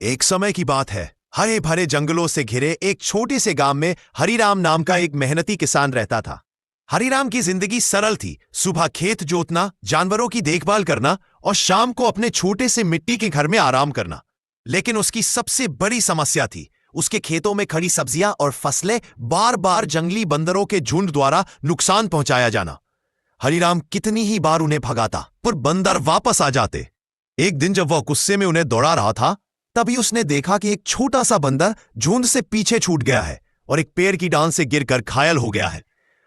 एक समय की बात है। हरे भरे जंगलों से घिरे एक छोटे से गांव में हरिराम नाम का एक मेहनती किसान रहता था। हरिराम की जिंदगी सरल थी। सुबह खेत जोतना, जानवरों की देखभाल करना और शाम को अपने छोटे से मिट्टी के घर में आराम करना। लेकिन उसकी सबसे बड़ी समस्या थी उसके खेतों में खड़ी सब्जियां और फसलें बार बार जंगली बंदरों के झुंड द्वारा नुकसान पहुंचाया जाना। हरिराम कितनी ही बार उन्हें भगाता पर बंदर वापस आ जाते। एक दिन जब वह गुस्से में उन्हें दौड़ा रहा था, तभी उसने देखा कि एक छोटा सा बंदर झुंड से पीछे छूट गया है और एक पेड़ की डाल से गिरकर घायल हो गया है।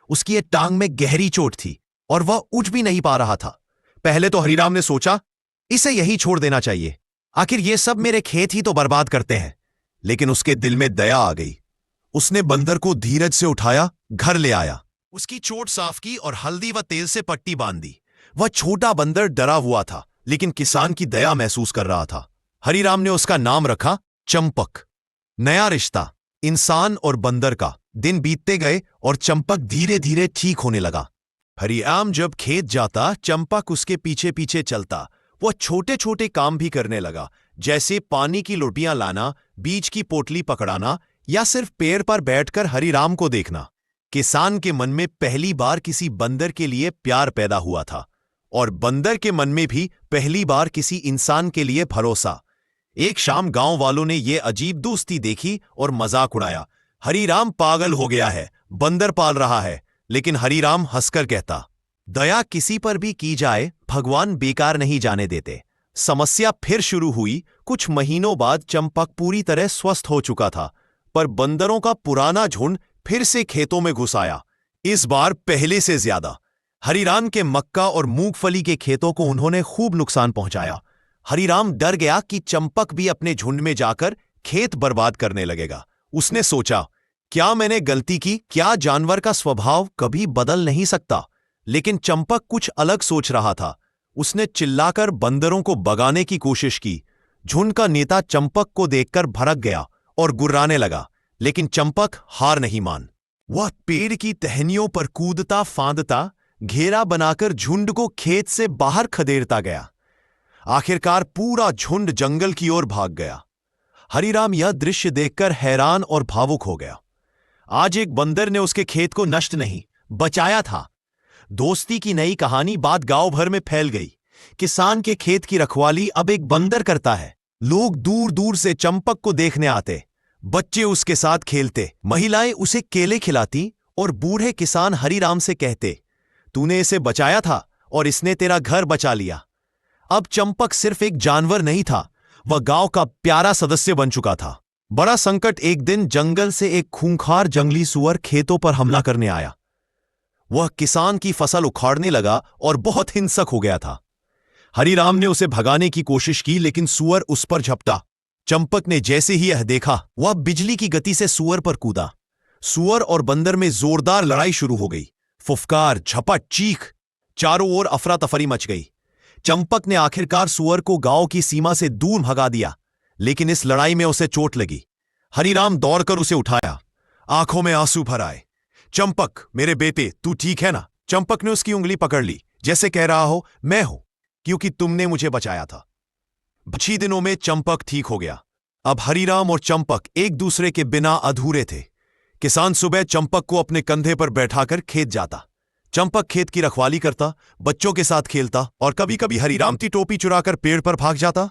उसकी एक टांग में गहरी चोट थी और वह उठ भी नहीं पा रहा था। पहले तो हरिराम ने सोचा, इसे यही छोड़ देना चाहिए, आखिर ये सब मेरे खेत ही तो बर्बाद करते हैं। लेकिन उसके दिल में दया आ गई। उसने बंदर को धीरज से उठाया, घर ले आया, उसकी चोट साफ की और हल्दी व तेल से पट्टी बांध दी। वह छोटा बंदर डरा हुआ था, लेकिन किसान की दया महसूस कर रहा था। हरिराम ने उसका नाम रखा चंपक। नया रिश्ता इंसान और बंदर का। दिन बीतते गए और चंपक धीरे धीरे ठीक होने लगा। हरिराम जब खेत जाता, चंपक उसके पीछे पीछे चलता। वह छोटे छोटे काम भी करने लगा, जैसे पानी की लोटियां लाना, बीज की पोटली पकड़ाना या सिर्फ पेड़ पर बैठकर हरिराम को देखना। किसान के मन में पहली बार किसी बंदर के लिए प्यार पैदा हुआ था और बंदर के मन में भी पहली बार किसी इंसान के लिए भरोसा। एक शाम गांव वालों ने यह अजीब दोस्ती देखी और मजाक उड़ाया। हरिराम पागल हो गया है, बंदर पाल रहा है। लेकिन हरिराम हंसकर कहता, दया किसी पर भी की जाए, भगवान बेकार नहीं जाने देते। समस्या फिर शुरू हुई। कुछ महीनों बाद चंपक पूरी तरह स्वस्थ हो चुका था, पर बंदरों का पुराना झुंड फिर से खेतों में घुस आया। इस बार पहले से ज्यादा। हरिराम के मक्का और मूंगफली के खेतों को उन्होंने खूब नुकसान पहुंचाया। हरिराम डर गया कि चंपक भी अपने झुंड में जाकर खेत बर्बाद करने लगेगा। उसने सोचा, क्या मैंने गलती की? क्या जानवर का स्वभाव कभी बदल नहीं सकता? लेकिन चंपक कुछ अलग सोच रहा था। उसने चिल्लाकर बंदरों को भगाने की कोशिश की। झुंड का नेता चंपक को देखकर भड़क गया और गुर्राने लगा, लेकिन चंपक हार नहीं मान। वह पेड़ की टहनियों पर कूदता फांदता घेरा बनाकर झुंड को खेत से बाहर खदेड़ता गया। आखिरकार पूरा झुंड जंगल की ओर भाग गया। हरिराम यह दृश्य देखकर हैरान और भावुक हो गया। आज एक बंदर ने उसके खेत को नष्ट नहीं, बचाया था। दोस्ती की नई कहानी बात गांव भर में फैल गई। किसान के खेत की रखवाली अब एक बंदर करता है। लोग दूर दूर से चंपक को देखने आते। बच्चे उसके साथ खेलते, महिलाएं उसे केले खिलाती और बूढ़े किसान हरिराम से कहते, तूने इसे बचाया था और इसने तेरा घर बचा लिया। अब चंपक सिर्फ एक जानवर नहीं था, वह गांव का प्यारा सदस्य बन चुका था। बड़ा संकट एक दिन जंगल से एक खूंखार जंगली सुअर खेतों पर हमला करने आया। वह किसान की फसल उखाड़ने लगा और बहुत हिंसक हो गया था। हरिराम ने उसे भगाने की कोशिश की, लेकिन सुअर उस पर झपटा। चंपक ने जैसे ही यह देखा, वह बिजली की गति से सुअर पर कूदा। सुअर और बंदर में जोरदार लड़ाई शुरू हो गई। फुफकार, झपट, चीख, चारों ओर अफरा तफरी मच गई। चंपक ने आखिरकार सुअर को गांव की सीमा से दूर भगा दिया, लेकिन इस लड़ाई में उसे चोट लगी। हरिराम दौड़कर उसे उठाया, आंखों में आंसू भर आए। चंपक, मेरे बेटे, तू ठीक है ना? चंपक ने उसकी उंगली पकड़ ली, जैसे कह रहा हो, मैं हूं, क्योंकि तुमने मुझे बचाया था। कुछ ही दिनों में चंपक ठीक हो गया। अब हरिराम और चंपक एक दूसरे के बिना अधूरे थे। किसान सुबह चंपक को अपने कंधे पर बैठाकर खेत जाता। चंपक खेत की रखवाली करता, बच्चों के साथ खेलता और कभी कभी हरिराम की टोपी चुराकर पेड़ पर भाग जाता।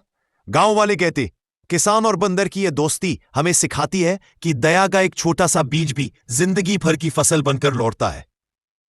गांव वाले कहते, किसान और बंदर की यह दोस्ती हमें सिखाती है कि दया का एक छोटा सा बीज भी जिंदगी भर की फसल बनकर लौटता है।